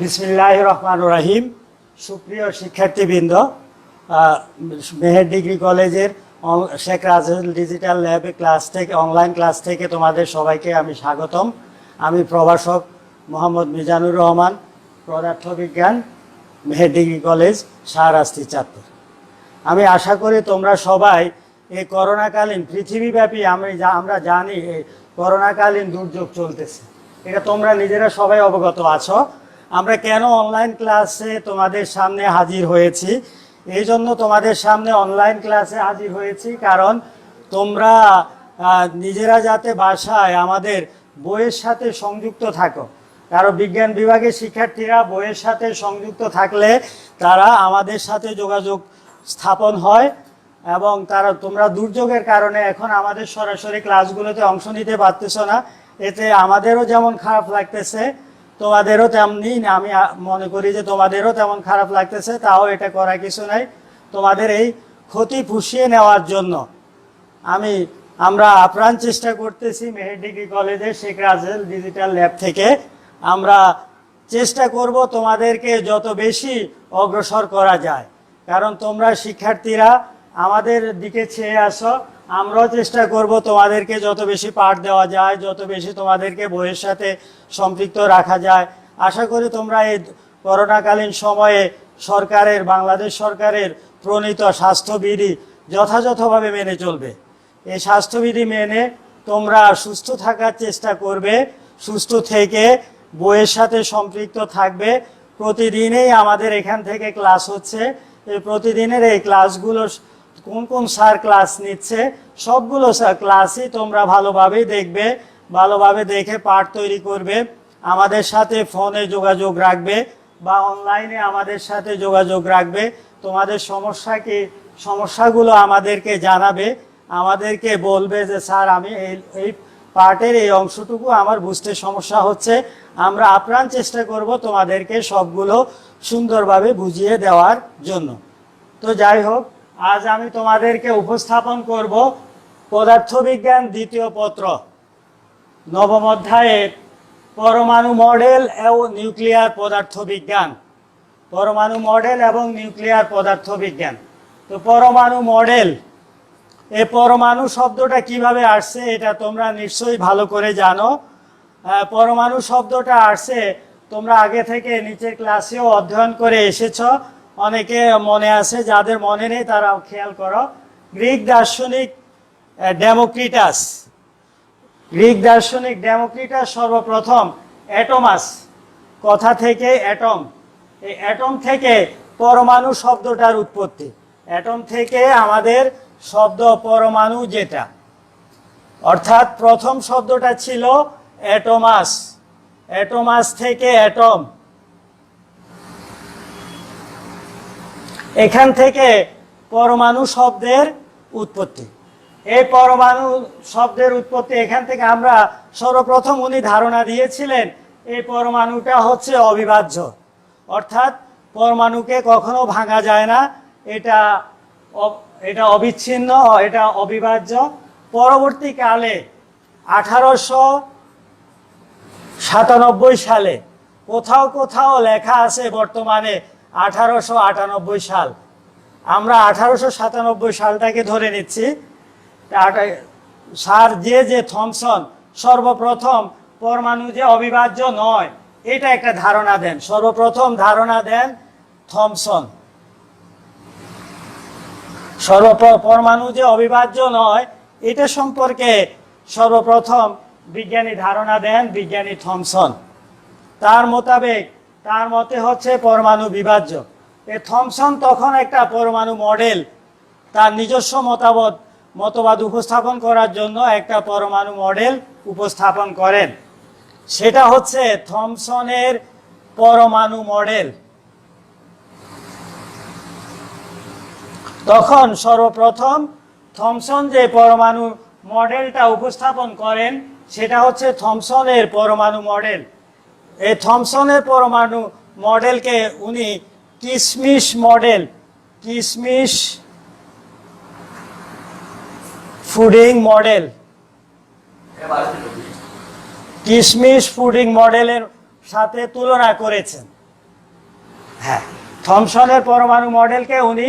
বিসমিল্লাহির রহমানির রহিম। সুপ্রিয় শিক্ষার্থীবৃন্দ, মেহের ডিগ্রি কলেজের শেখ রাসেল ডিজিটাল ল্যাবে ক্লাস থেকে অনলাইন ক্লাস থেকে তোমাদের সবাইকে আমি স্বাগতম। আমি প্রভাষক মোহাম্মদ মিজানুর রহমান, পদার্থবিজ্ঞান, মেহের ডিগ্রি কলেজ, শাহরাস্তি চাঁদপুর। আমি আশা করি তোমরা সবাই এই করোনাকালীন পৃথিবীব্যাপী আমরা জানি এই করোনাকালীন দুর্যোগ চলতেছে, এটা তোমরা নিজেরা সবাই অবগত আছো। আমরা কেন অনলাইন ক্লাসে তোমাদের সামনে হাজির হয়েছি? এই জন্য তোমাদের সামনে অনলাইন ক্লাসে হাজির হয়েছি কারণ তোমরা নিজেরা যাতে বাসায় আমাদের বইয়ের সাথে সংযুক্ত থাকো। কারণ বিজ্ঞান বিভাগের শিক্ষার্থীরা বইয়ের সাথে সংযুক্ত থাকলে তারা আমাদের সাথে যোগাযোগ স্থাপন হয় এবং তোমরা দুর্যোগের কারণে এখন আমাদের সরাসরি ক্লাসগুলোতে অংশ নিতে পারতেছো না। এতে আমাদেরও যেমন খারাপ লাগতেছে, তোমাদেরও তেমনি আমি মনে করি যে তোমাদেরও তেমন খারাপ লাগতেছে। তাও এটা করা কিছু নাই, তোমাদের এই ক্ষতি পুষিয়ে নেওয়ার জন্য আমরা আপ্রাণ চেষ্টা করতেছি। মেহের ডিগ্রি কলেজের শেখ রাসেল ডিজিটাল ল্যাব থেকে আমরা চেষ্টা করব তোমাদেরকে যত বেশি অগ্রসর করা যায়, কারণ তোমরা শিক্ষার্থীরা আমাদের দিকে চেয়ে আসো। আমরাও চেষ্টা করব তোমাদেরকে যত বেশি পাঠ দেওয়া যায়, যত বেশি তোমাদেরকে বইয়ের সাথে সম্পৃক্ত রাখা যায়। আশা করি তোমরা এই করোনাকালীন সময়ে বাংলাদেশ সরকারের প্রণীত স্বাস্থ্যবিধি যথাযথভাবে মেনে চলবে। এই স্বাস্থ্যবিধি মেনে তোমরা সুস্থ থাকার চেষ্টা করবে, সুস্থ থেকে বইয়ের সাথে সম্পৃক্ত থাকবে। প্রতিদিনেই আমাদের এখান থেকে ক্লাস হচ্ছে। এই প্রতিদিনের এই ক্লাসগুলো কোন কোন স্যার ক্লাস নিচ্ছে সবগুলো ক্লাসই তোমরা ভালোভাবেই দেখবে, ভালোভাবে দেখে পাঠ তৈরি করবে, আমাদের সাথে ফোনে যোগাযোগ রাখবে বা অনলাইনে আমাদের সাথে যোগাযোগ রাখবে। তোমাদের সমস্যাগুলো আমাদেরকে জানাবে, আমাদেরকে বলবে যে স্যার আমি এই পার্টের এই অংশটুকু আমার বুঝতে সমস্যা হচ্ছে। আমরা আপ্রাণ চেষ্টা করব তোমাদেরকে সবগুলো সুন্দরভাবে বুঝিয়ে দেওয়ার জন্য। তো যাই হোক, আজ আমি তোমাদেরকে উপস্থাপন করব পদার্থবিজ্ঞান দ্বিতীয় পত্র নবম অধ্যায়ের পরমাণু মডেল ও নিউক্লিয়ার পদার্থবিজ্ঞান। পরমাণু মডেল এবং নিউক্লিয়ার পদার্থবিজ্ঞান। তো পরমাণু মডেল, এই পরমাণু শব্দটা কিভাবে আসছে এটা তোমরা নিশ্চয়ই ভালো করে জানো। পরমাণু শব্দটা আসছে, তোমরা আগে থেকে নিচের ক্লাসেও অধ্যয়ন করে এসেছ। অনেকে মনে আছে, যাদের মনে নেই তারা খেয়াল করো। গ্রিক দার্শনিক ডেমোক্রিটাস সর্বপ্রথম অ্যাটমাস কথা থেকে অ্যাটম, এই অ্যাটম থেকে পরমাণু শব্দটার উৎপত্তি। অ্যাটম থেকে আমাদের শব্দ পরমাণু, যেটা অর্থাৎ প্রথম শব্দটা ছিল অ্যাটমাস, অ্যাটমাস থেকে অ্যাটম। এখান থেকে পরমাণু শব্দের উৎপত্তি। এই পরমাণু শব্দের উৎপত্তি এখান থেকে আমরা সর্বপ্রথম উনি ধারণা দিয়েছিলেন এই পরমাণুটা হচ্ছে অবিভাজ্য, অর্থাৎ পরমাণুকে কখনো ভাঙা যায় না, এটা অবিচ্ছিন্ন, এটা অবিভাজ্য। পরবর্তীকালে 1897 সালে কোথাও কোথাও লেখা আছে বর্তমানে 1898 সাল, আমরা 1897 সালটাকে ধরে নিচ্ছি। স্যার যে থমসন সর্বপ্রথম পরমাণু যে অবিভাজ্য নয় এটা একটা ধারণা দেন, সর্বপ্রথম ধারণা দেন থমসন। পরমাণু যে অবিভাজ্য নয় এটা সম্পর্কে সর্বপ্রথম বিজ্ঞানী ধারণা দেন বিজ্ঞানী থমসন। তার মতে হচ্ছে পরমাণু বিভাজ্য। এই থমসন তখন একটা পরমাণু মডেল, তার নিজস্ব মতবাদ উপস্থাপন করার জন্য একটা পরমাণু মডেল উপস্থাপন করেন। সেটা হচ্ছে থমসনের পরমাণু মডেল। তখন সর্বপ্রথম থমসন যে পরমাণু মডেলটা উপস্থাপন করেন সেটা হচ্ছে থমসনের পরমাণু মডেল। এই থমসনের পরমাণু মডেলকে উনি কিসমিস ফুডিং মডেলের সাথে তুলনা করেছেন। হ্যাঁ, থমসনের পরমাণু মডেলকে উনি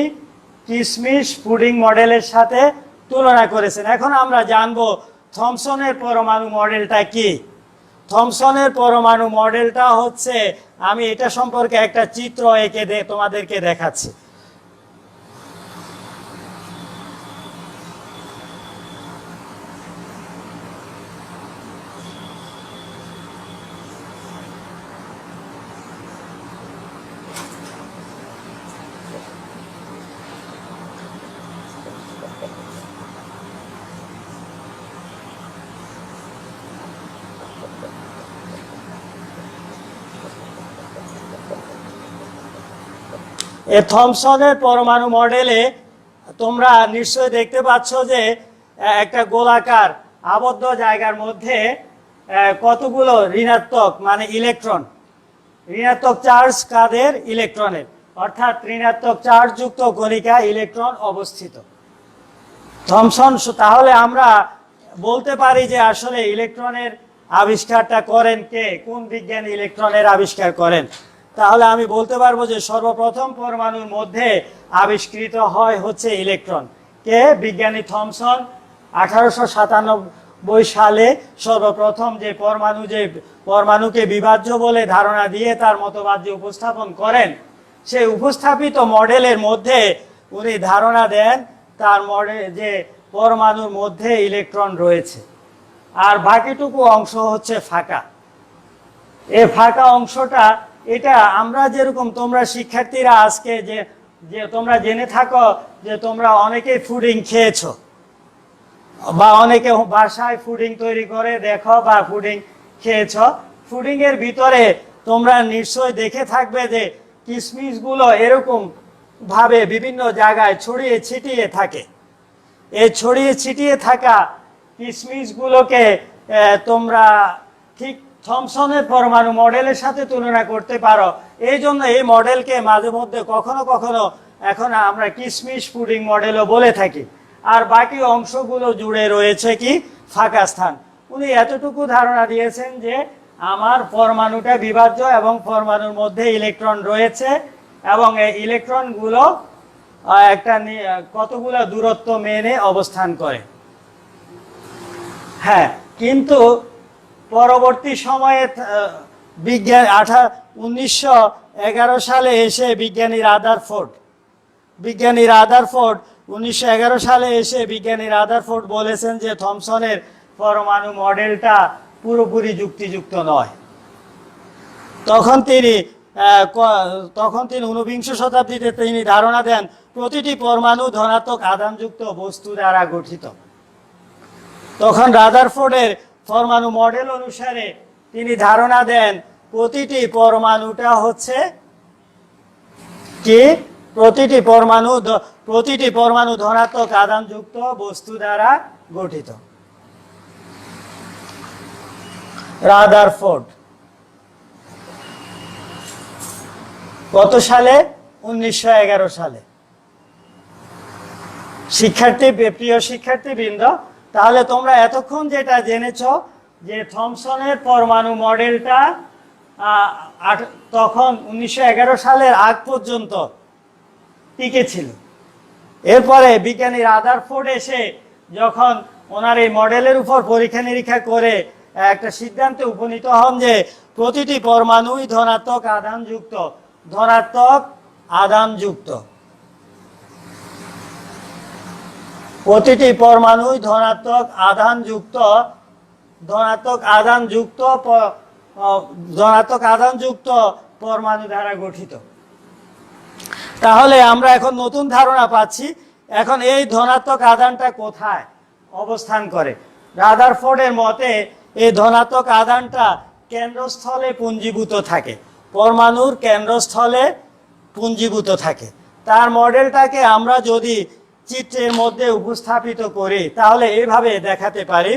কিসমিস পুডিং মডেলের সাথে তুলনা করেছেন। এখন আমরা জানবো থমসনের পরমাণু মডেলটা কি। থমসনের পরমাণু মডেলটা হচ্ছে, আমি এটা সম্পর্কে একটা চিত্র এঁকে তোমাদেরকে দেখাচ্ছি। এই থমসনের পরমাণু মডেলে তোমরা নিশ্চয়ই দেখতে পাচ্ছ যে একটা গোলাকার আবদ্ধ জায়গার মধ্যে কতগুলো ঋণাত্মক মানে ইলেকট্রন, ঋণাত্মক চার্জ কাদের? ইলেকট্রনের, অর্থাৎ ঋণাত্মক চার্জ যুক্ত কণিকা ইলেকট্রন অবস্থিত। থমসন, তাহলে আমরা বলতে পারি যে আসলে ইলেকট্রনের আবিষ্কারটা করেন কে? কোন বিজ্ঞানী ইলেকট্রনের আবিষ্কার করেন? তাহলে আমি বলতে পারবো যে সর্বপ্রথম পরমাণুর মধ্যে আবিষ্কৃত হয় হচ্ছে ইলেকট্রন। কে? বিজ্ঞানী থমসন 1897 সালে সর্বপ্রথম যে পরমাণুকে বিভাজ্য বলে ধারণা দিয়ে তার মতবাদ যে উপস্থাপন করেন, সেই উপস্থাপিত মডেলের মধ্যে উনি ধারণা দেন তার মডেল যে পরমাণুর মধ্যে ইলেকট্রন রয়েছে, আর বাকিটুকু অংশ হচ্ছে ফাঁকা। এই ফাঁকা অংশটা, এটা আমরা যেরকম, তোমরা শিক্ষার্থীরা আজকে যে তোমরা জেনে থাকো যে তোমরা অনেকেই ফুডিং খেয়েছো বা অনেকে বাসায় ফুডিং তৈরি করে দেখো বা ফুডিং খেয়েছো। ফুডিং এর ভিতরে তোমরা নিশ্চয় দেখে থাকবে যে কিশমিশগুলো এরকম ভাবে বিভিন্ন জায়গায় ছড়িয়ে ছিটিয়ে থাকে। এই ছড়িয়ে ছিটিয়ে থাকা কিশমিশগুলোকে তোমরা ঠিক থমসনের পরমাণু মডেলের সাথে তুলনা করতে পারো। এই জন্য এই মডেলকে মাঝে মধ্যে কখনো কখনো এখন আমরা কিশমিশ পুডিং মডেলও বলে থাকি। আর বাকি অংশগুলো জুড়ে রয়েছে কি? ফাঁকা স্থান। উনি এতটুকু ধারণা দিয়েছেন যে আমার পরমাণুটা বিভাজ্য এবং পরমাণুর মধ্যে ইলেকট্রন রয়েছে এবং এই ইলেকট্রনগুলো একটা কতগুলো দূরত্ব মেনে অবস্থান করে। হ্যাঁ, কিন্তু পরবর্তী সময়ে বিজ্ঞান 1911 সালে এসে বিজ্ঞানী রাদারফোর্ড 1911 সালে এসে বিজ্ঞানী রাদারফোর্ড বলেছেন যে থমসনের পরমাণু মডেলটা পুরোপুরি যুক্তিযুক্ত নয়। তখন তিনি 19বিংশ শতাব্দীতে তিনি ধারণা দেন প্রতিটি পরমাণু ধনাত্মক আধানযুক্ত বস্তু দ্বারা গঠিত। তখন রাদারফোর্ডের পরমাণু মডেল অনুসারে তিনি ধারণা দেন প্রতিটি পরমাণুটা হচ্ছে কি? প্রতিটি পরমাণু ধনাত্মক আধানযুক্ত বস্তু দ্বারা গঠিত। রাদারফোর্ড কত সালে? 1911 সালে। প্রিয় শিক্ষার্থীবৃন্দ, তাহলে তোমরা এতক্ষণ যেটা জেনেছ যে থমসনের পরমাণু মডেলটা তখন 1911 সালের আগ পর্যন্ত টিকে ছিল। এরপরে বিজ্ঞানী রাদারফোর্ড এসে যখন ওনার এই মডেলের উপর পরীক্ষা নিরীক্ষা করে একটা সিদ্ধান্তে উপনীত হন যে প্রতিটি পরমাণুই ধনাত্মক আধানযুক্ত প্রতিটি পরমাণুই ধনাত্মক আধানযুক্ত পরমাণু দ্বারা গঠিত। তাহলে আমরা এখন নতুন ধারণা পাচ্ছি। এখন এই ধনাত্মক আধানটা কোথায় অবস্থান করে? রাদারফোর্ডের মতে এই ধনাত্মক আধানটা কেন্দ্রস্থলে পুঞ্জীভূত থাকে, পরমাণুর কেন্দ্রস্থলে পুঞ্জীভূত থাকে। তার মডেলটাকে আমরা যদি চিত্রের মধ্যে উপস্থাপিত করি তাহলে এইভাবে দেখাতে পারি।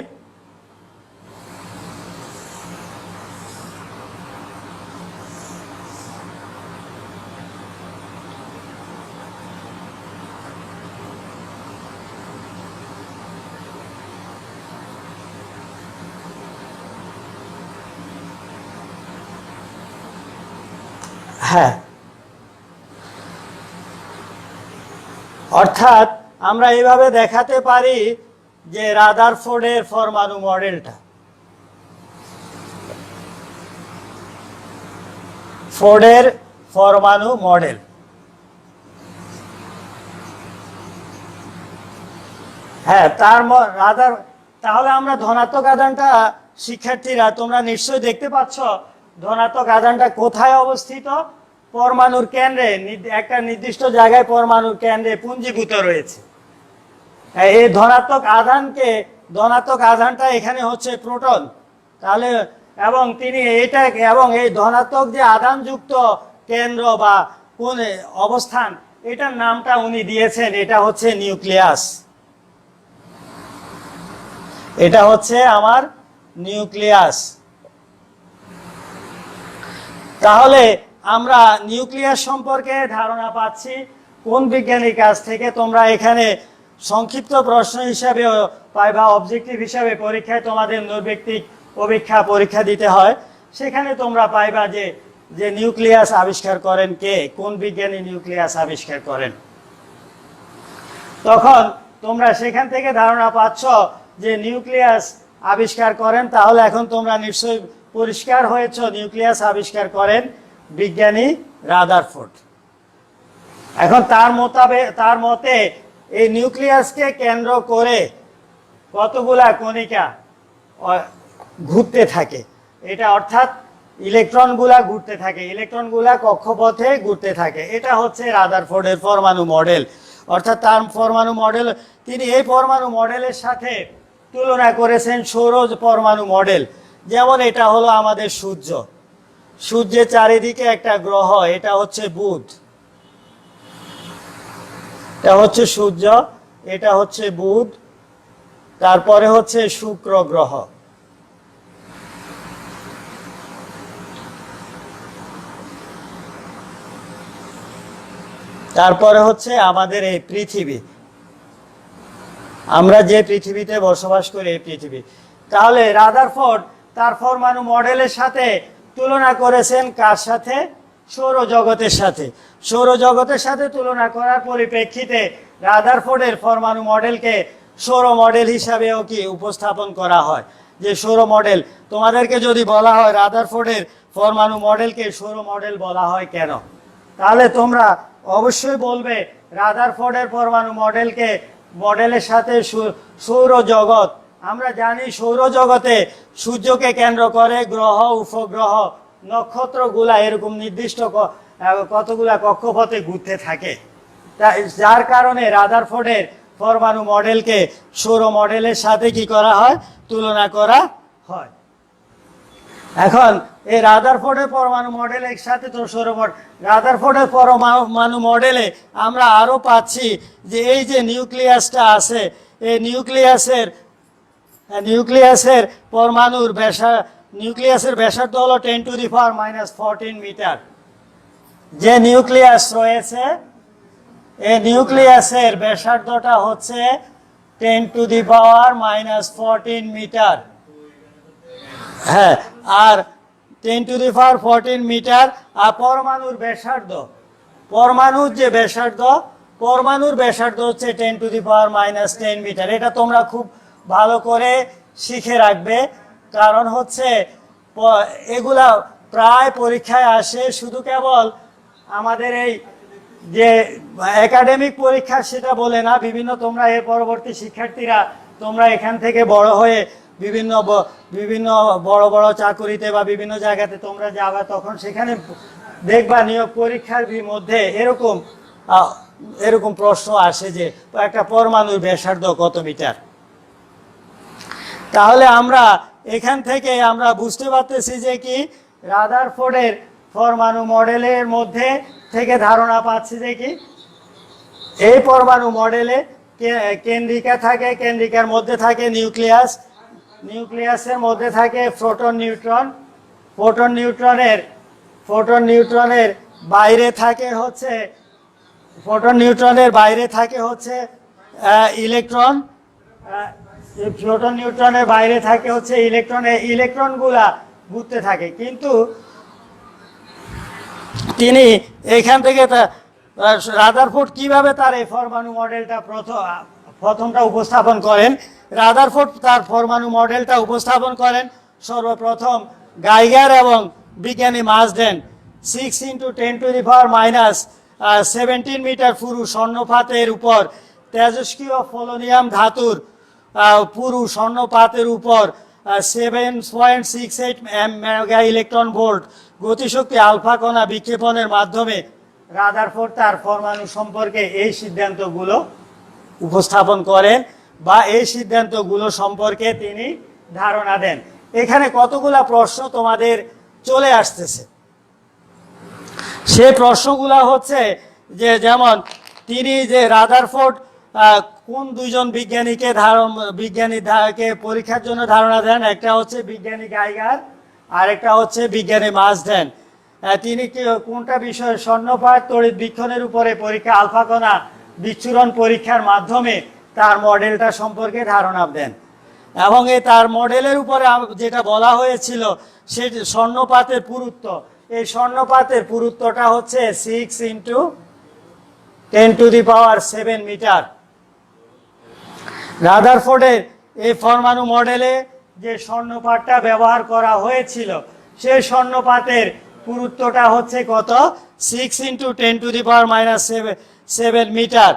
হ্যাঁ, অর্থাৎ আমরা এইভাবে দেখাতে পারি যে রাদারফোর্ডের পরমাণু মডেলটা, ফোর্ডের পরমাণু মডেল। হ্যাঁ, তাহলে আমরা ধনাত্মক আধানটা, শিক্ষার্থীরা তোমরা নিশ্চয়ই দেখতে পাচ্ছ ধনাত্মক আধানটা কোথায় অবস্থিত? পরমাণুর কেন্দ্রে, একটা নির্দিষ্ট জায়গায় পরমাণুর কেন্দ্রে পুঞ্জীভূত রয়েছে। এই ধনাত্মক আধানটা এখানে হচ্ছে প্রোটন। তাহলে এবং এই ধনাত্মক যে আধানযুক্ত কেন্দ্র বা কোন অবস্থান, এটার নামটা উনি দিয়েছেন, এটা হচ্ছে নিউক্লিয়াস। এটা হচ্ছে আমার নিউক্লিয়াস। তাহলে আমরা নিউক্লিয়াস সম্পর্কে ধারণা পাচ্ছি কোন বিজ্ঞানীর কাছ থেকে? তোমরা এখানে সংক্ষিপ্ত প্রশ্ন হিসাবে পাইবা, অবজেক্টিভ হিসাবে পরীক্ষায় তোমাদের নৈর্ব্যক্তিক পরীক্ষা দিতে হয়। সেখানে তোমরা পাইবা যে নিউক্লিয়াস আবিষ্কার করেন কে, কোন বিজ্ঞানী নিউক্লিয়াস আবিষ্কার করেন। তখন তোমরা সেখান থেকে ধারণা পাচ্ছ যে নিউক্লিয়াস আবিষ্কার করেন। তাহলে এখন তোমরা নিশ্চয়ই পরিষ্কার হয়েছ, নিউক্লিয়াস আবিষ্কার করেন বিজ্ঞানী রাদারফোর্ড। এখন তার মতে এই নিউক্লিয়াসকে কেন্দ্র করে কতগুলা কণিকা ঘুরতে থাকে, এটা অর্থাৎ ইলেকট্রনগুলা ঘুরতে থাকে, ইলেকট্রনগুলা কক্ষপথে ঘুরতে থাকে। এটা হচ্ছে রাদারফোর্ডের পরমাণু মডেল। অর্থাৎ তার পরমাণু মডেল, তিনি এই পরমাণু মডেলের সাথে তুলনা করেছেন সৌর পরমাণু মডেল। যেমন এটা হলো আমাদের সূর্য, সূর্যের চারিদিকে একটা গ্রহ, এটা হচ্ছে বুধ, এটা হচ্ছে সূর্য, এটা হচ্ছে বুধ, তারপরে হচ্ছে শুক্র গ্রহ, তারপরে হচ্ছে আমাদের এই পৃথিবী, আমরা যে পৃথিবীতে বসবাস করি, এই পৃথিবী। তাহলে রাদারফোর্ড তার পরমাণু মডেলের সাথে তুলনা করেছেন কার সাথে? সৌরজগতের সাথে। সৌরজগতের সাথে তুলনা করার পরিপ্রেক্ষিতে রাদারফোর্ডের পরমাণু মডেলকে সৌর মডেল হিসাবেও কি উপস্থাপন করা হয়। যে সৌর মডেল, তোমাদেরকে যদি বলা হয় রাদারফোর্ডের পরমাণু মডেলকে সৌর মডেল বলা হয় কেন, তাহলে তোমরা অবশ্যই বলবে রাদারফোর্ডের পরমাণু মডেলের সাথে সৌরজগৎ। আমরা জানি সৌরজগতে সূর্যকে কেন্দ্র করে গ্রহ, উপগ্রহ, নক্ষত্রগুলা এরকম নির্দিষ্ট কতগুলা কক্ষপথে ঘুরতে থাকে। যার কারণে রাদারফোর্ডের পরমাণু মডেলকে সৌর মডেলের সাথে কি করা হয়? তুলনা করা হয়। এখন এই রাদারফোর্ডের পরমাণু মডেলের সাথে তো রাদারফোর্ডের পরমাণু মডেলে আমরা আরো পাচ্ছি যে এই যে নিউক্লিয়াসটা আছে, এই নিউক্লিয়াসের পরমাণুর নিউক্লিয়াসের ব্যাসার্ধ হলো 10⁻⁻14 মিটার। যে নিউক্লিয়াস রয়েছে, এই নিউক্লিয়াসের ব্যাসার্ধটা হচ্ছে 10⁻⁻14 মিটার। হ্যাঁ, আর 10⁻14 মিটার। আর পরমাণুর ব্যাসার্ধ হচ্ছে 10⁻10 মিটার। এটা তোমরা খুব ভালো করে শিখে রাখবে, কারণ হচ্ছে এগুলা প্রায় পরীক্ষায় আসে। শুধু কেবল আমাদের এই যে একাডেমিক পরীক্ষা সেটা বলে না, বিভিন্ন তোমরা এর পরবর্তী শিক্ষার্থীরা তোমরা এখান থেকে বড় হয়ে বিভিন্ন বড় বড় চাকুরিতে বা বিভিন্ন জায়গাতে তোমরা যাবে, তখন সেখানে দেখবা নিয়োগ পরীক্ষার মধ্যে এরকম প্রশ্ন আসে যে একটা পরমাণুর ব্যাসার্ধ কত মিটার। তাহলে আমরা এখান থেকে আমরা বুঝতে পারতেছি যে কি রাদারফোর্ডের পরমাণু মডেলের মধ্যে থেকে ধারণা পাচ্ছি যে কি এই পরমাণু মডেলে কেন্দ্রিকা থাকে, কেন্দ্রিকার মধ্যে থাকে নিউক্লিয়াস, নিউক্লিয়াসের মধ্যে থাকে প্রোটন নিউট্রন, প্রোটন নিউট্রনের বাইরে থাকে হচ্ছে ইলেকট্রন, প্রোটন নিউট্রনের বাইরে থাকে হচ্ছে ইলেকট্রনগুলা ঘুরতে থাকে। কিন্তু তিনি এখান থেকে রাদারফোর্ড কিভাবে তার এই পরমাণু মডেলটা প্রথমটা উপস্থাপন করেন? রাদারফোর্ড তার পরমাণু মডেলটা উপস্থাপন করেন সর্বপ্রথম গাইগার এবং বিজ্ঞানী মাসডেন 6 × 10⁻⁻17 মিটার পুরু স্বর্ণপাতের উপর তেজস্ক্রিয় পোলোনিয়াম ধাতুর পুরু স্বর্ণপাতের উপর 7.68 মেগা ইলেকট্রন ভোল্ট গতিশক্তি আলফা কণা বিক্ষেপণের মাধ্যমে রাদারফোর্ড তার পরমাণু সম্পর্কে এই সিদ্ধান্তগুলো উপস্থাপন করেন বা এই সিদ্ধান্তগুলো সম্পর্কে তিনি ধারণা দেন। এখানে কতগুলা প্রশ্ন তোমাদের চলে আসতেছে। সেই প্রশ্নগুলো হচ্ছে যে যেমন তিনি যে রাদারফোর্ড কোন দুইজন বিজ্ঞানীকে পরীক্ষার জন্য ধারণা দেন, একটা হচ্ছে বিজ্ঞানী গাইগার আর একটা হচ্ছে বিজ্ঞানী মাসডেন। তিনি কোনটা বিষয়ে স্বর্ণপাত তড়িৎ বীক্ষণের উপরে পরীক্ষা আলফা কণা বিচ্ছুরণ পরীক্ষার মাধ্যমে তার মডেলটা সম্পর্কে ধারণা দেন এবং তার মডেলের উপরে যেটা বলা হয়েছিল সে স্বর্ণপাতের পুরুত্ব, এই স্বর্ণপাতের পুরুত্বটা হচ্ছে 6 × 10⁻⁷ মিটার। রাদারফোর্ডের এই পরমাণু মডেলে যে স্বর্ণপাতটা ব্যবহার করা হয়েছিল সেই স্বর্ণপাতের পুরুত্বটা হচ্ছে কত? 6 × 10⁻⁷ মিটার।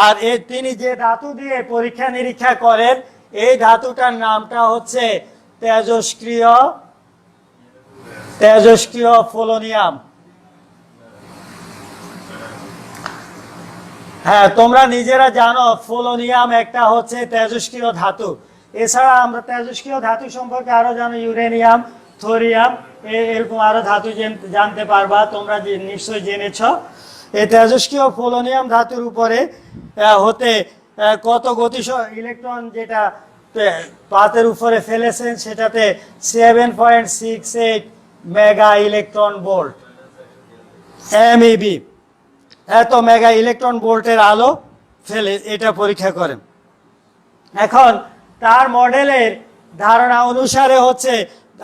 আর তিনি যে ধাতু দিয়ে পরীক্ষা নিরীক্ষা করেন এই ধাতুটার নামটা হচ্ছে তেজস্ক্রিয় পোলোনিয়াম। হ্যাঁ, তোমরা নিজেরা জানো পোলোনিয়াম একটা হচ্ছে তেজস্ক্রিয় ধাতু। এছাড়া আমরা তেজস্ক্রিয় ধাতু সম্পর্কে আরো জানো, ইউরেনিয়াম, থোরিয়াম, এরকম আরো ধাতু জানতে পারবা, তোমরা নিশ্চয়ই জেনেছ। এই তেজস্ক্রিয় পোলোনিয়াম ধাতুর উপরে হতে কত ইলেকট্রন যেটা পাতের উপরে ফেলেছেন সেটাতে 7.68 মেগা ইলেকট্রন ভোল্ট MeV, এত মেগা ইলেকট্রন ভোল্টের আলো ফেলে এটা পরীক্ষা করেন। এখন তার মডেলের ধারণা অনুসারে হচ্ছে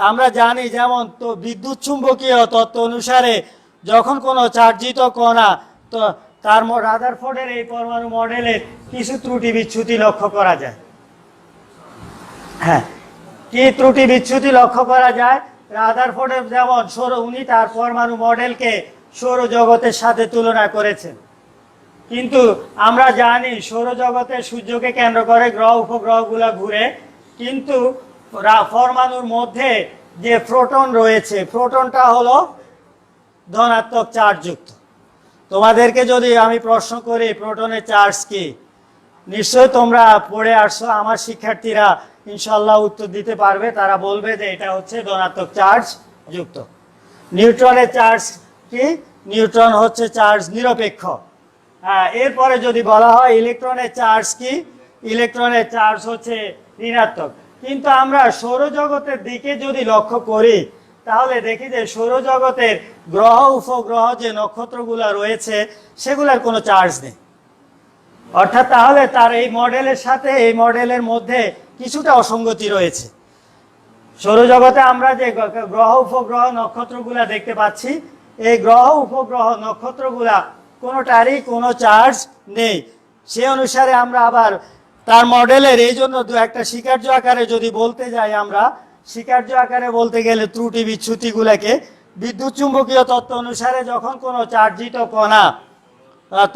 আমরা জানি যেমন তো বিদ্যুৎ চুম্বকীয় তত্ত্ব অনুসারে যখন কোনো চার্জিত কণা তো তার রাদারফোর্ডের এই পরমাণু মডেলের কিছু ত্রুটি বিচ্যুতি লক্ষ্য করা যায়। হ্যাঁ, কি ত্রুটি বিচ্যুতি লক্ষ্য করা যায়? রাদারফোর্ডের যেমন উনি তার পরমাণু মডেলকে সৌরজগতের সাথে তুলনা করেছেন, কিন্তু আমরা জানি সৌরজগতে সূর্যকে কেন্দ্র করে গ্রহ উপগ্রহগুলো ঘুরে, কিন্তু পরমাণুর মধ্যে যে প্রোটন রয়েছে প্রোটনটা হলো ধনাত্মক চার্জযুক্ত। তোমাদেরকে যদি আমি প্রশ্ন করি প্রোটনের চার্জ কি, নিশ্চয়ই তোমরা পড়ে আসছো, আমার শিক্ষার্থীরা ইনশাল্লাহ উত্তর দিতে পারবে, তারা বলবে যে এটা হচ্ছে ধনাত্মক চার্জ যুক্ত। নিউট্রনের চার্জ কি? নিউট্রন হচ্ছে চার্জ নিরপেক্ষ। এরপরে যদি বলা হয় ইলেকট্রনের চার্জ কি, ইলেকট্রনের চার্জ হচ্ছে ঋণাত্মক। কিন্তু আমরা সৌরজগতের দিকে যদি লক্ষ্য করি তাহলে দেখি যে সৌরজগতের গ্রহ উপগ্রহ যে নক্ষত্রগুলো রয়েছে সেগুলোর কোনো চার্জ নেই। অর্থাৎ তাহলে তার এই মডেলের সাথে এই মডেলের মধ্যে কিছুটা অসঙ্গতি রয়েছে। সৌরজগতে আমরা যে গ্রহ উপগ্রহ নক্ষত্রগুলা দেখতে পাচ্ছি এই গ্রহ উপগ্রহ নক্ষত্রগুলা কোনোটারই কোনো চার্জ নেই। সে অনুসারে আমরা আবার তার মডেলের এই জন্য দু একটা স্বীকার্য আকারে যদি বলতে যাই, আমরা স্বীকার্য আকারে বলতে গেলে ত্রুটি বিচ্যুতিগুলোকে বিদ্যুৎ চুম্বকীয় তত্ত্ব অনুসারে যখন কোনো চার্জিত কণা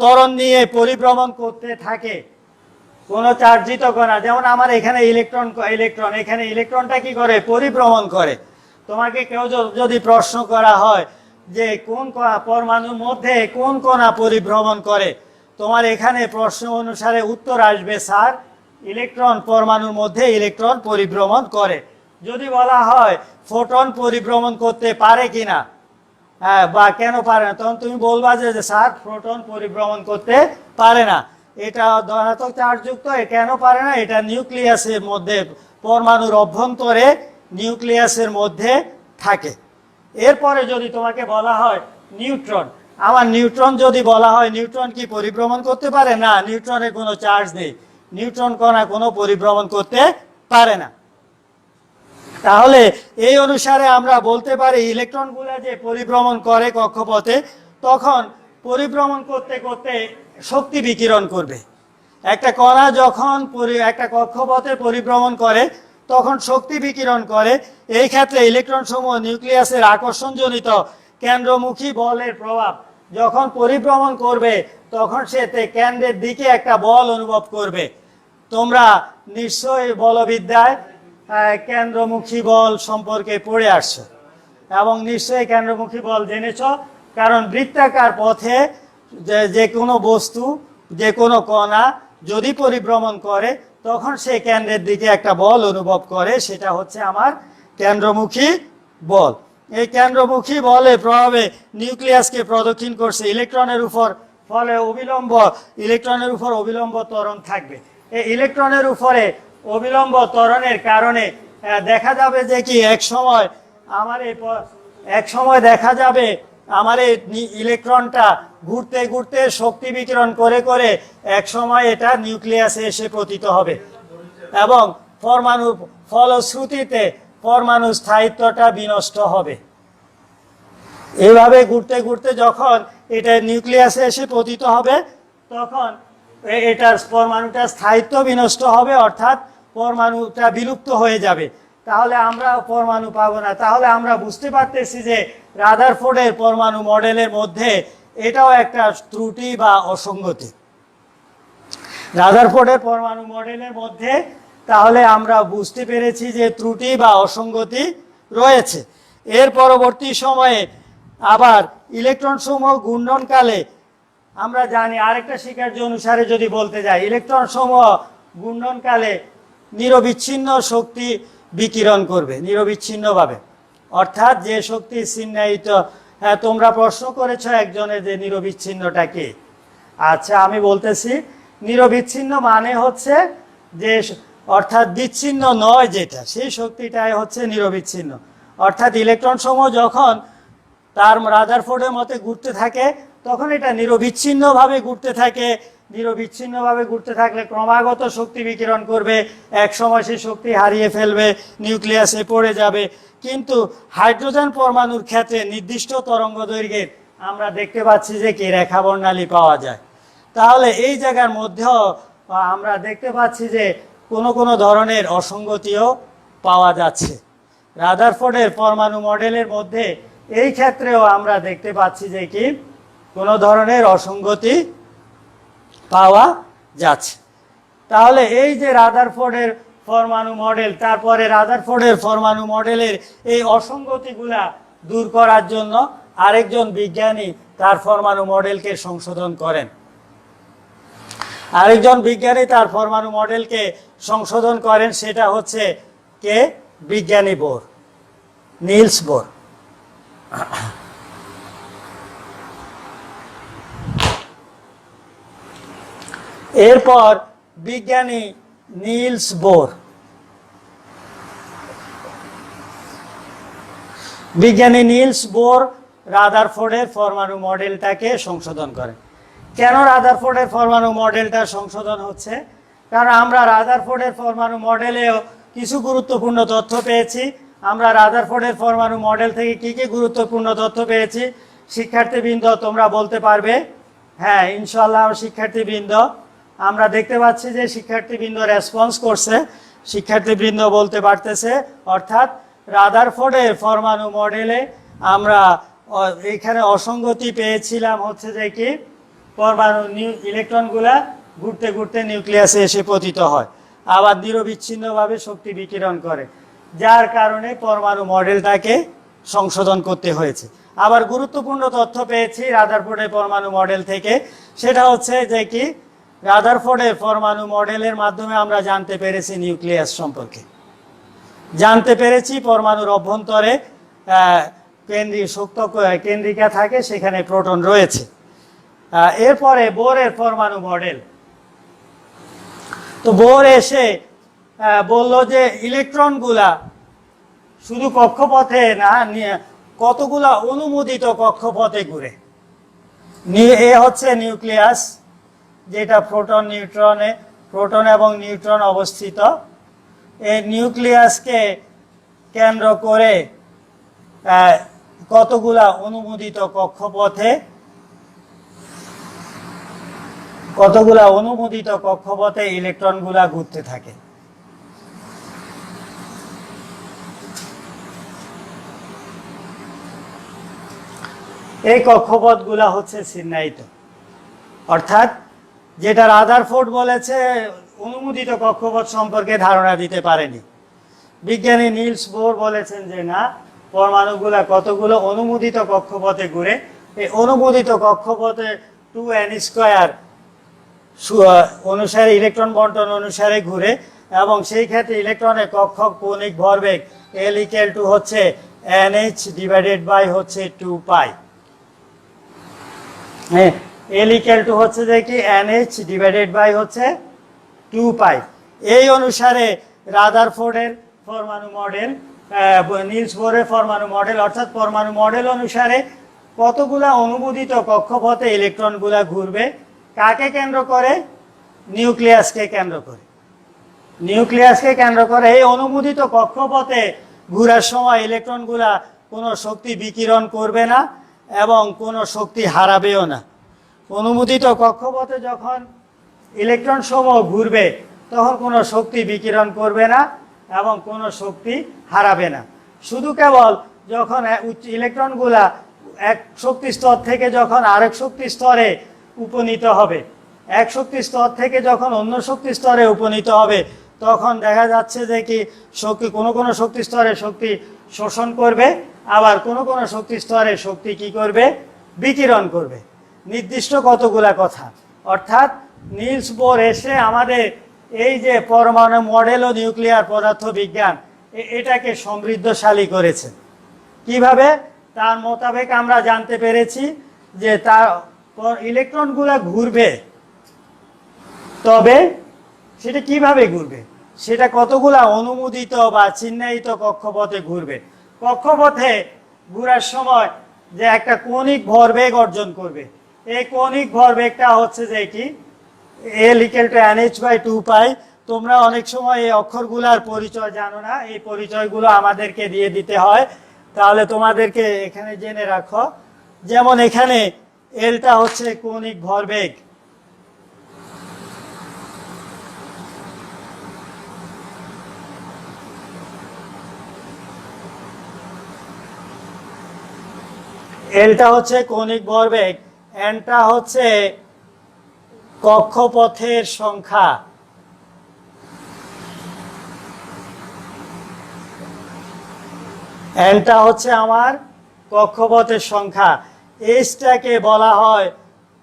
ত্বরণ নিয়ে পরিভ্রমণ করতে থাকে, কোনো চার্জিত কণা, যেমন আমার এখানে ইলেকট্রন এখানে ইলেকট্রনটা কি করে? পরিভ্রমণ করে। তোমাকে কেউ যদি প্রশ্ন করা হয় যে কোন পরমাণুর মধ্যে কোন কণা পরিভ্রমণ করে, তোমার এখানে প্রশ্ন অনুসারে উত্তর আসবে স্যার ইলেকট্রন, পরমাণুর মধ্যে ইলেকট্রন পরিভ্রমণ করে। যদি বলা হয় ফোটন পরিভ্রমণ করতে পারে কিনা, হ্যাঁ, বা কেন পারে না, তখন তুমি বলবা যে স্যার ফোটন পরিভ্রমণ করতে পারে না, এটা ধনাত্মক চার্জযুক্ত। কেন পারে না? এটা নিউক্লিয়াসের মধ্যে, পরমাণুর অভ্যন্তরে নিউক্লিয়াসের মধ্যে থাকে। এরপরে যদি তোমাকে বলা হয় নিউট্রন, আমার নিউট্রন যদি বলা হয় নিউট্রন কি পরিভ্রমণ করতে পারে? না, নিউট্রনের কোনো চার্জ নেই, নিউট্রন কণা কোনো পরিভ্রমণ করতে পারে না। তাহলে এই অনুসারে আমরা বলতে পারি ইলেকট্রনগুলো যে পরিভ্রমণ করে কক্ষপথে, তখন পরিভ্রমণ করতে করতে শক্তি বিকিরণ করবে। একটা কণা যখন একটা কক্ষপথে পরিভ্রমণ করে তখন শক্তি বিকিরণ করে। এই ক্ষেত্রে ইলেকট্রন সমূহ নিউক্লিয়াসের আকর্ষণজনিত কেন্দ্রমুখী বলের প্রভাব যখন পরিভ্রমণ করবে তখন সে কেন্দ্রের দিকে একটা বল অনুভব করবে। তোমরা নিশ্চয়ই বলবিদ্যায় কেন্দ্রমুখী বল সম্পর্কে পড়ে আসছো এবং নিশ্চয়ই কেন্দ্রমুখী বল জেনেছ, কারণ বৃত্তাকার পথে যে কোনো বস্তু, যে কোনো কণা যদি পরিভ্রমণ করে তখন সে কেন্দ্রের দিকে একটা বল অনুভব করে, সেটা হচ্ছে আমার কেন্দ্রমুখী বল। এই কেন্দ্রমুখী বলের প্রভাবে নিউক্লিয়াসকে প্রদক্ষিণ করছে ইলেকট্রনের উপর, ফলে ইলেকট্রনের উপর অবিলম্ব ত্বরণ থাকবে। এই ইলেকট্রনের উপরে অবিলম্ব ত্বরণের কারণে দেখা যাবে যে কি এক সময় দেখা যাবে আমার এই ইলেকট্রনটা ঘুরতে ঘুরতে শক্তি বিকিরণ করে করে এক সময় এটা নিউক্লিয়াসে এসে পতিত হবে এবং পরমাণুর ফলশ্রুতিতে পরমাণু স্থায়িত্বটা বিনষ্ট হবে। এইভাবে ঘুরতে ঘুরতে যখন এটা নিউক্লিয়াসে এসে পতিত হবে তখন এটার পরমাণুটার স্থায়িত্ব বিনষ্ট হবে, অর্থাৎ পরমাণুটা বিলুপ্ত হয়ে যাবে। তাহলে আমরা পরমাণু পাবো না। তাহলে আমরা বুঝতে পারতেছি যে রাদারফোর্ডের পরমাণু মডেলের মধ্যে এটাও একটা ত্রুটি বা অসঙ্গতি। রাদারফোর্ডের পরমাণু মডেলের মধ্যে তাহলে আমরা বুঝতে পেরেছি যে ত্রুটি বা অসঙ্গতি রয়েছে। এর পরবর্তী সময়ে আবার ইলেকট্রন সমূহ ঘূর্ণনকালে আমরা জানি, আরেকটা শিক্ষার্থী অনুসারে যদি বলতে যাই, ইলেকট্রন সমূহ ঘূর্ণনকালে নিরবিচ্ছিন্ন শক্তি বিকিরণ করবে, নিরবিচ্ছিন্নভাবে, অর্থাৎ যে শক্তি চিহ্নিত। হ্যাঁ, তোমরা প্রশ্ন করেছো একজনের যে নিরবিচ্ছিন্নটা কি। আচ্ছা, আমি বলতেছি নিরবিচ্ছিন্ন মানে হচ্ছে যে অর্থাৎ বিচ্ছিন্ন নয় যেটা, সেই শক্তিটাই হচ্ছে নিরবিচ্ছিন্ন। অর্থাৎ ইলেকট্রন সমূহ যখন তার রাদারফোর্ডের মতে ঘুরতে থাকে তখন এটা নিরবিচ্ছিন্নভাবে ঘুরতে থাকে। নিরবিচ্ছিন্নভাবে ঘুরতে থাকলে ক্রমাগত শক্তি বিকিরণ করবে, এক সময় সেই শক্তি হারিয়ে ফেলবে, নিউক্লিয়াসে পড়ে যাবে। কিন্তু হাইড্রোজেন পরমাণুর ক্ষেত্রে নির্দিষ্ট তরঙ্গ দৈর্ঘ্যের আমরা দেখতে পাচ্ছি যে কি রেখা বর্ণালী পাওয়া যায়। তাহলে এই জায়গার মধ্যেও আমরা দেখতে পাচ্ছি যে কোনো কোনো ধরনের অসঙ্গতিও পাওয়া যাচ্ছে। রাদারফোর্ডের পরমাণু মডেলের মধ্যে এই ক্ষেত্রেও আমরা দেখতে পাচ্ছি যে কি কোনো ধরনের অসঙ্গতি পাওয়া যাচ্ছে। তাহলে এই যে রাদারফোর্ডের পরমাণু মডেল, তারপরে রাদারফোর্ডের পরমাণু মডেলের এই অসঙ্গতিগুলা দূর করার জন্য আরেকজন বিজ্ঞানী তার পরমাণু মডেলকে সংশোধন করেন। আরেকজন বিজ্ঞানী তার পরমাণু মডেলকে সংশোধন করেন, সেটা হচ্ছে কে? বিজ্ঞানী বোর, নিলস বোর। এরপর বিজ্ঞানী নিলস বোর রাদারফোর্ডের পরমাণু মডেলটাকে সংশোধন করেন। কেন রাদারফোর্ডের পরমাণু মডেলটা সংশোধন হচ্ছে? কারণ আমরা রাদারফোর্ডের পরমাণু মডেলেও কিছু গুরুত্বপূর্ণ তথ্য পেয়েছি। আমরা রাদারফোর্ডের পরমাণু মডেল থেকে কি কি গুরুত্বপূর্ণ তথ্য পেয়েছি শিক্ষার্থীবৃন্দ তোমরা বলতে পারবে? হ্যাঁ, ইনশাআল্লাহ শিক্ষার্থীবৃন্দ, আমরা দেখতে পাচ্ছি যে শিক্ষার্থীবৃন্দ রেসপন্স করছে, শিক্ষার্থীবৃন্দ বলতে পারতেছে। অর্থাৎ রাদারফোর্ডের পরমাণু মডেলে আমরা এখানে অসঙ্গতি পেয়েছিলাম হচ্ছে যে কি পরমাণু ইলেকট্রনগুলা ঘুরতে ঘুরতে নিউক্লিয়াসে এসে পতিত হয়, আবার নিরবিচ্ছিন্নভাবে শক্তি বিকিরণ করে, যার কারণে পরমাণু মডেলটাকে সংশোধন করতে হয়েছে। আবার গুরুত্বপূর্ণ তথ্য পেয়েছি রাদারফোর্ডের পরমাণু মডেল থেকে, সেটা হচ্ছে যে কি রাদারফোর্ডের পরমাণু মডেলের মাধ্যমে আমরা জানতে পেরেছি নিউক্লিয়াস সম্পর্কে, জানতে পেরেছি পরমাণুর অভ্যন্তরে শক্ত কেন্দ্রিকা থাকে, সেখানে প্রোটন রয়েছে। এরপরে বোরের পরমাণু মডেল। তো বোর এসে বলল যে ইলেকট্রনগুলা শুধু কক্ষপথে না, কতগুলা অনুমোদিত কক্ষপথে ঘুরে। এ হচ্ছে নিউক্লিয়াস, যেটা প্রোটন এবং নিউট্রন অবস্থিত। এই নিউক্লিয়াসকে কেন্দ্র করে কতগুলা অনুমোদিত কক্ষপথে কতগুলা অনুমোদিত কক্ষপথে ইলেকট্রনগুলা ঘুরতে থাকে। এই কক্ষপথগুলা হচ্ছে চিহ্নিত, অর্থাৎ যেটা রাদারফোর্ড বলেছে অনুমোদিত কক্ষপথ সম্পর্কে ধারণা দিতে পারেনি, বিজ্ঞানী নিলস বোর বলেছেন যে না, পরমাণুগুলা কতগুলো অনুমোদিত কক্ষপথে ঘুরে। এই অনুমোদিত কক্ষপথে 2n² অনুসারে ইলেকট্রন বন্টন অনুসারে ঘুরে, এবং সেই ক্ষেত্রে ইলেকট্রনের কক্ষক কৌণিক ভরবেগ L = হচ্ছে NH/ হচ্ছে 2π। হ্যাঁ, L = হচ্ছে যে কি NH/ হচ্ছে 2π। এই অনুসারে রাদারফোর্ডের পরমাণু মডেল, নিলস বোরের পরমাণু মডেল, অর্থাৎ পরমাণু মডেল অনুসারে কতগুলা অনুমোদিত কক্ষপথে ইলেকট্রনগুলা ঘুরবে, কাকে কেন্দ্র করে? নিউক্লিয়াসকে কেন্দ্র করে। নিউক্লিয়াসকে কেন্দ্র করে এই অনুমোদিত কক্ষপথে ঘোরার সময় ইলেকট্রনগুলা কোনো শক্তি বিকিরণ করবে না এবং কোনো শক্তি হারাবেও না। অনুমোদিত কক্ষপথে যখন ইলেকট্রন সমূহ ঘুরবে তখন কোনো শক্তি বিকিরণ করবে না এবং কোনো শক্তি হারাবে না। শুধু কেবল যখন ইলেকট্রনগুলা এক শক্তি স্তর থেকে যখন আরেক শক্তি স্তরে উপনীত হবে, এক শক্তি স্তর থেকে যখন অন্য শক্তি স্তরে উপনীত হবে, তখন দেখা যাচ্ছে যে কি শক্তি কোনো কোনো শক্তি স্তরে শক্তি শোষণ করবে, আবার কোনো কোনো শক্তি স্তরে শক্তি কি করবে? বিকিরণ করবে। নির্দিষ্ট কতগুলা কথা, অর্থাৎ নিলস বোর এসে আমাদের এই যে পরমাণু মডেল ও নিউক্লিয়ার পদার্থ বিজ্ঞান এটাকে সমৃদ্ধশালী করেছে। কিভাবে? তার মোতাবেক আমরা জানতে পেরেছি যে তার ইলেকট্রনগুলা ঘুরবে, তবে সেটা কিভাবে ঘুরবে, সেটা কতগুলা অনুমোদিত বা চিহ্নিত কক্ষপথে ঘুরবে। কক্ষপথে ঘুরার সময় যে একটা কৌণিক ভরবেগ অর্জন করবে, এই কৌণিক ভরবেগটা হচ্ছে যে কি L = NH/2π। তোমরা অনেক সময় এই অক্ষরগুলার পরিচয় জানো না, এই পরিচয়গুলো আমাদেরকে দিয়ে দিতে হয়, তাহলে তোমাদেরকে এখানে জেনে রাখো। যেমন এখানে এলটা হচ্ছে কৌণিক ভরবেগ, এলটা হচ্ছে কৌণিক ভরবেগ, এনটা হচ্ছে কক্ষপথের সংখ্যা, এনটা হচ্ছে আমার কক্ষপথের সংখ্যা। এইচটাকে বলা হয়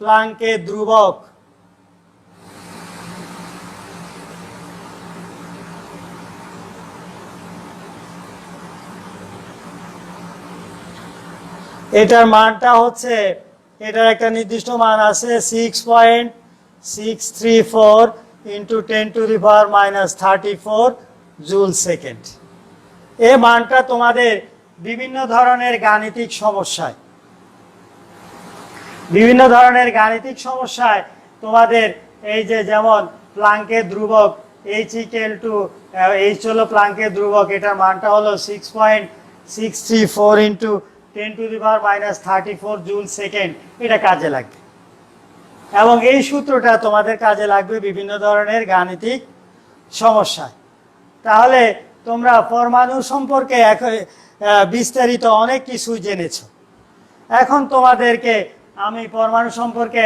প্লাঙ্কের ধ্রুবক। এটার মানটা হচ্ছে, এটার একটা নির্দিষ্ট মান আছে 6.634 × 10⁻³ জুল সেকেন্ড। এই মানটা তোমাদের বিভিন্ন ধরনের গাণিতিক সমস্যায় তোমাদের এই যে যেমন প্লাঙ্কের ধ্রুবক H হলো প্লাঙ্কের ধ্রুবক, এটার মানটা হলো 6.634 × 10⁻³ জুল সেকেন্ড, এটা কাজে লাগবে। এবং এই সূত্রটা তোমাদের কাজে লাগবে বিভিন্ন ধরনের গাণিতিক সমস্যায়। তাহলে তোমরা পরমাণু সম্পর্কে বিস্তারিত অনেক কিছু জেনেছো। এখন তোমাদেরকে আমি পরমাণু সম্পর্কে,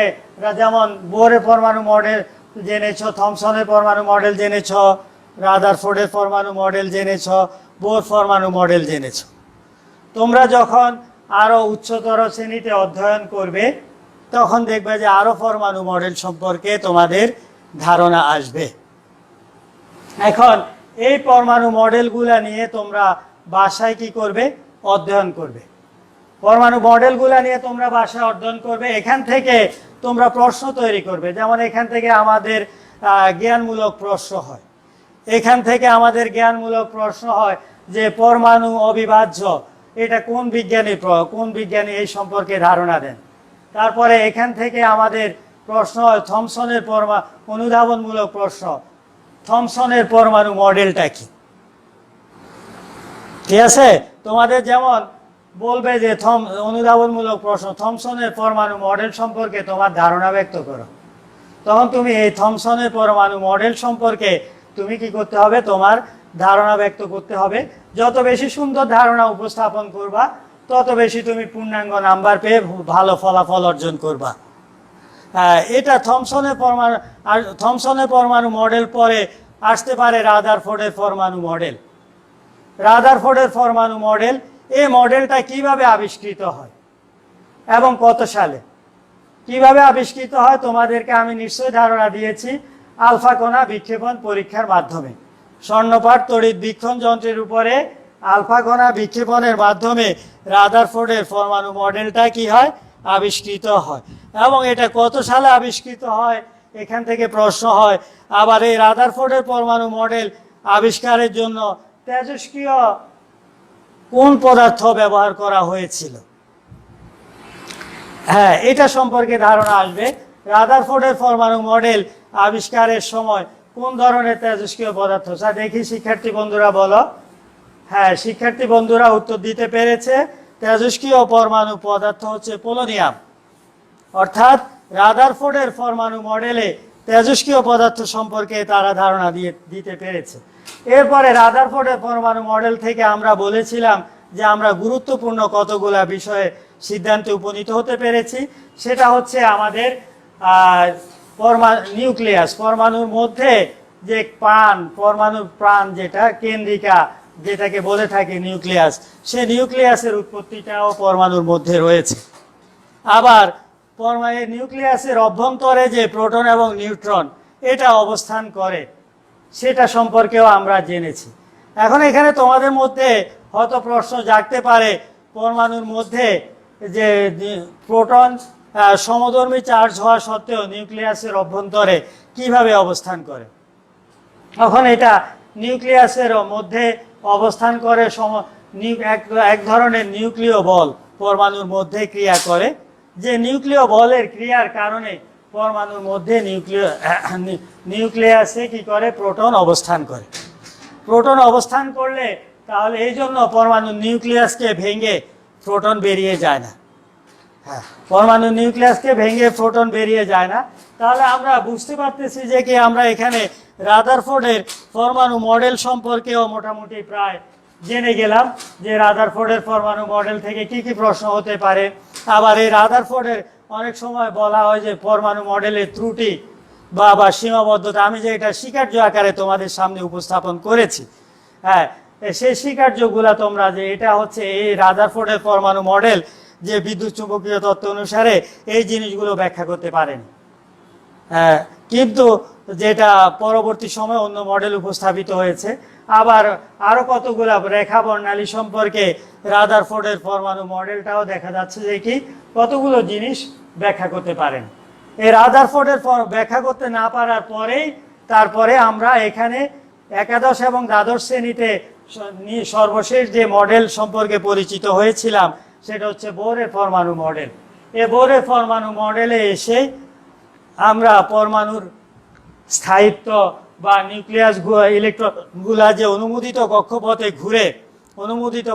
যেমন বোরের পরমাণু মডেল জেনেছো, থমসনের পরমাণু মডেল জেনেছো, রাদারফোর্ডের পরমাণু মডেল জেনেছো, বোর পরমাণু মডেল জেনেছো। তোমরা যখন আরো উচ্চতর শ্রেণীতে অধ্যয়ন করবে তখন দেখবে যে আরো পরমাণু মডেল সম্পর্কে তোমাদের ধারণা আসবে। এখন এই পরমাণু মডেলগুলা নিয়ে তোমরা বাসায় কি করবে? অধ্যয়ন করবে। পরমাণু মডেলগুলা নিয়ে তোমরা বাসায় অধ্যয়ন করবে। এখান থেকে তোমরা প্রশ্ন তৈরি করবে, যেমন এখান থেকে আমাদের জ্ঞানমূলক প্রশ্ন হয়। এখান থেকে আমাদের জ্ঞানমূলক প্রশ্ন হয় যে পরমাণু অবিভাজ্য, এটা কোন বিজ্ঞানী এই সম্পর্কে ধারণা দেন। তারপরে এখান থেকে আমাদের প্রশ্ন হয় থমসনের অনুধাবনমূলক প্রশ্ন, থমসনের পরমাণু মডেলটা কি। ঠিক আছে, তোমাদের যেমন বলবে যে অনুধাবনমূলক প্রশ্ন, থমসনের পরমাণু মডেল সম্পর্কে তোমার ধারণা ব্যক্ত করো। তখন তুমি এই থমসনের পরমাণু মডেল সম্পর্কে তুমি কি করতে হবে, তোমার ধারণা ব্যক্ত করতে হবে। যত বেশি সুন্দর ধারণা উপস্থাপন করবা তত বেশি তুমি পূর্ণাঙ্গ নাম্বার পেয়ে ভালো ফলাফল অর্জন করবা। এটা থমসনের পরমাণু মডেল পরে আসতে পারে রাদারফোর্ডের পরমাণু মডেল। রাদারফোর্ডের পরমাণু মডেল, এই মডেলটা কিভাবে আবিষ্কৃত হয় এবং কত সালে কিভাবে আবিষ্কৃত হয় তোমাদেরকে আমি নিশ্চয়ই ধারণা দিয়েছি, আলফা কণা বিক্ষেপণ পরীক্ষার মাধ্যমে। স্বর্ণপাত তড়িৎ বীক্ষণ যন্ত্রের উপরে আলফা কণা বিক্ষেপণের মাধ্যমে রাদারফোর্ডের পরমাণু মডেলটা কি হয়, আবিষ্কৃত হয়। এবং এটা কত সালে আবিষ্কৃত হয়, এখান থেকে প্রশ্ন হয়। আবার এই রাদারফোর্ডের পরমাণু মডেল আবিষ্কারের জন্য তেজস্ক্রিয় কোন পদার্থ ব্যবহার করা হয়েছিল, হ্যাঁ এটা সম্পর্কে ধারণা আসবে। রাদারফোর্ডের পরমাণু মডেল আবিষ্কারের সময় কোন ধরনের তেজস্ক্রিয় পদার্থ, দেখি শিক্ষার্থী বন্ধুরা বলো। হ্যাঁ, শিক্ষার্থী বন্ধুরা উত্তর দিতে পেরেছে। তেজস্ক্রিয় পরমাণু পদার্থ হচ্ছে পোলোনিয়াম। অর্থাৎ রাদারফোর্ডের পরমাণু মডেলে তেজস্ক্রিয় পদার্থ সম্পর্কে তারা ধারণা দিতে পেরেছে। এরপরে রাদারফোর্ডের পরমাণু মডেল থেকে আমরা বলেছিলাম যে আমরা গুরুত্বপূর্ণ কতগুলা বিষয়ে সিদ্ধান্তে উপনীত হতে পেরেছি। সেটা হচ্ছে আমাদের নিউক্লিয়াস, পরমাণুর মধ্যে যে পরমাণুর প্রাণ যেটা কেন্দ্রিকা যেটাকে বলে থাকে নিউক্লিয়াস, সে নিউক্লিয়াসের উৎপত্তিটাও পরমাণুর মধ্যে রয়েছে। আবার নিউক্লিয়াসের অভ্যন্তরে যে প্রোটন এবং নিউট্রন এটা অবস্থান করে সেটা সম্পর্কেও আমরা জেনেছি। এখন এখানে তোমাদের মধ্যে হয়তো প্রশ্ন জাগতে পারে, পরমাণুর মধ্যে যে প্রোটন সমধর্মী চার্জ হওয়া সত্ত্বেও নিউক্লিয়াসের অভ্যন্তরে কিভাবে অবস্থান করে। তখন এটা নিউক্লিয়াসের মধ্যে অবস্থান করে এক ধরনের নিউক্লিয় বল পরমাণুর মধ্যে ক্রিয়া করে, যে নিউক্লিয় বলের ক্রিয়ার কারণে পরমাণুর মধ্যে নিউক্লিয়াসে কি করে, প্রোটন অবস্থান করে। প্রোটন অবস্থান করলে তাহলে এই জন্য পরমাণু নিউক্লিয়াসকে ভেঙে প্রোটন বেরিয়ে যায় না। হ্যাঁ, পরমাণু নিউক্লিয়াসকে ভেঙে প্রোটন বেরিয়ে যায় না। তাহলে আমরা বুঝতে পারতেছি যে কি আমরা এখানে রাদারফোর্ডের পরমাণু মডেল সম্পর্কেও মোটামুটি প্রায় জেনে গেলাম যে রাদারফোর্ডের পরমাণু মডেল থেকে কি কি প্রশ্ন হতে পারে। আবার এই রাদারফোর্ডের অনেক সময় বলা হয় যে পরমাণু মডেলের ত্রুটি বা সীমাবদ্ধতা, আমি যে এটা স্বীকার্য আকারে তোমাদের সামনে উপস্থাপন করেছি। হ্যাঁ, সেই স্বীকার্যগুলা তোমরা যে এটা হচ্ছে এই রাদারফোর্ডের পরমাণু মডেল যে বিদ্যুৎ চুম্বকীয় তত্ত্ব অনুসারে এই জিনিসগুলো ব্যাখ্যা করতে পারেনি। হ্যাঁ, কিন্তু যেটা পরবর্তী সময়ে অন্য মডেল উপস্থাপিত হয়েছে। আবার আরো কতগুলা রেখা বর্ণালী সম্পর্কে রাদারফোর্ডের পরমাণু মডেলটাও দেখা যাচ্ছে যে কি কতগুলো জিনিস ব্যাখ্যা করতে পারেন। এই রাদারফোর্ডের ব্যাখ্যা করতে না পারার পরেই তারপরে আমরা এখানে একাদশ এবং দ্বাদশ শ্রেণীতে সর্বশেষ যে মডেল সম্পর্কে পরিচিত হয়েছিলাম সেটা হচ্ছে বোরের পরমাণু মডেল। এই বোরের পরমাণু মডেলে এসে আমরা পরমাণুর স্থায়িত্ব বা নিউক্লিয়াস ইলেকট্রনগুলা যে অনুমোদিত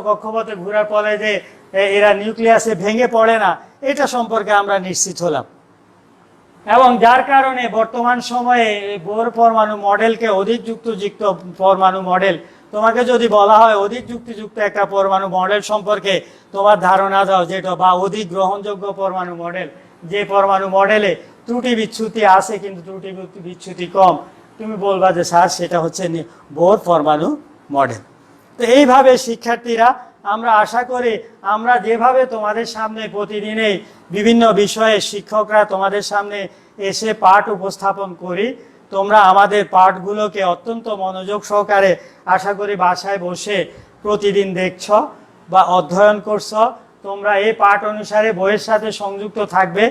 কক্ষপথে ঘুরার ফলে যে এরা নিউক্লিয়াসে ভেঙে পড়ে না, এটা সম্পর্কে আমরা নিশ্চিত হলাম। এবং যার কারণে বর্তমান সময়ে বোর পরমাণু মডেলকে অধিক যুক্তিযুক্ত পরমাণু মডেল, তোমাকে যদি বলা হয় অধিক যুক্তিযুক্ত একটা পরমাণু মডেল সম্পর্কে তোমার ধারণা দাও যেটা, বা অধিক গ্রহণযোগ্য পরমাণু মডেল, যে পরমাণু মডেলে ত্রুটি বিচ্যুতি আছে কিন্তু ত্রুটি বিচ্যুতি কম, তুমি বলবা যে স্যার সেটা হচ্ছে বোর পরমাণু মডেল। তো এইভাবে শিক্ষার্থীরা আমরা আশা করি আমরা যেভাবে তোমাদের সামনে প্রতিদিনেই বিভিন্ন বিষয়ে শিক্ষকরা তোমাদের সামনে এসে পাঠ উপস্থাপন করি, তোমরা আমাদের পাঠগুলোকে অত্যন্ত মনোযোগ সহকারে আশা করি বাসায় বসে প্রতিদিন দেখছ বা অধ্যয়ন করছ। তোমরা এই পাঠ অনুসারে বইয়ের সাথে সংযুক্ত থাকবে।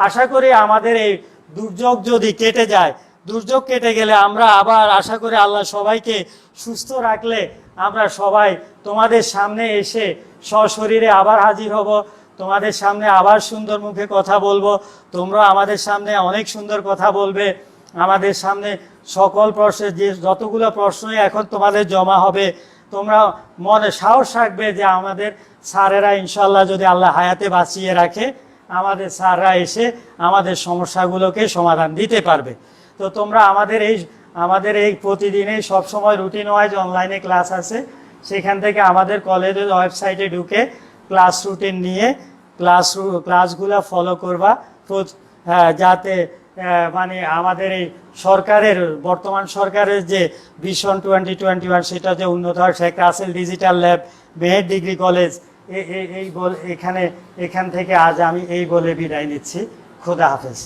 আশা করি আমাদের এই দুর্যোগ যদি কেটে যায়, দুর্যোগ কেটে গেলে আমরা আবার আশা করি আল্লাহ সবাইকে সুস্থ রাখলে আমরা সবাই তোমাদের সামনে এসে সশরীরে আবার হাজির হব, তোমাদের সামনে আবার সুন্দর মুখে কথা বলবো, তোমরা আমাদের সামনে অনেক সুন্দর কথা বলবে। আমাদের সামনে সকল প্রশ্নের যে যতগুলো প্রশ্নই এখন তোমাদের জমা হবে, তোমরা মনে সাহস রাখবে যে আমাদের স্যারেরা ইনশাল্লাহ যদি আল্লাহ হায়াতে বাঁচিয়ে রাখে আমাদের স্যাররা এসে আমাদের সমস্যাগুলোকে সমাধান দিতে পারবে। তো তোমরা আমাদের এই প্রতিদিনই সবসময় রুটিন ওয়াইজ অনলাইনে ক্লাস আছে, সেখান থেকে আমাদের কলেজের ওয়েবসাইটে ঢুকে ক্লাস রুটিন নিয়ে ক্লাসগুলো ফলো করবা, যাতে মানে আমাদের এই বর্তমান সরকারের যে ভিশন 2021 সেটা যে উন্নত হয়। Sheikh Russel digital lab, Meher degree college, এখান থেকে আজ আমি এই বলে বিদায় নিচ্ছি। খোদা হাফেজ।